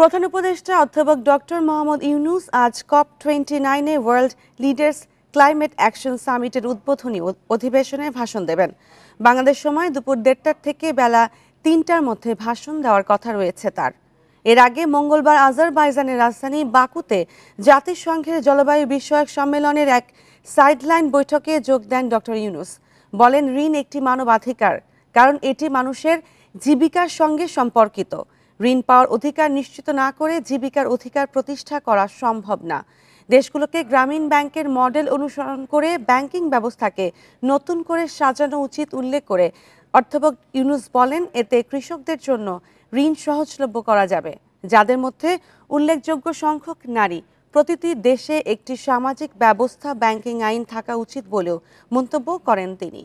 প্রধান উপদেষ্টা অধ্যাপক ডক্টর মোহাম্মদ ইউনূস আজ COP29 world leaders climate action সামিটের উদ্বোধনী অধিবেশনে ভাষণ দেবেন। বাংলাদেশ সময় দুপুর ১:৩০ থেকে বেলা ৩টার মধ্যে ভাষণ দেওয়ার কথা রয়েছে তার। এর আগে মঙ্গলবার আজারবাইজানের রাজধানী বাকুতে জাতিসংঘের জলবায়ু বিষয়ক সম্মেলনের এক সাইডলাইন বৈঠকে যোগ দেন ডক্টর ইউনূস। বলেন, ঋণ একটি মানবাধিকার, কারণ এটি মানুষের জীবিকার সঙ্গে সম্পর্কিত। ঋণ পাওয়ার অধিকার নিশ্চিত না করে জীবিকার অধিকার প্রতিষ্ঠা করা সম্ভব না। দেশগুলোকে গ্রামীণ ব্যাংকের মডেল অনুসরণ করে ব্যাংকিং ব্যবস্থাকে নতুন করে সাজানো উচিত উল্লেখ করে অধ্যাপক ইউনূস বলেন, এতে কৃষকদের জন্য ঋণ সহজলভ্য করা যাবে, যাদের মধ্যে উল্লেখযোগ্য সংখ্যক নারী। প্রতিটি দেশে একটি সামাজিক ব্যবস্থা ব্যাংকিং আইন থাকা উচিত বলেও মন্তব্য করেন তিনি।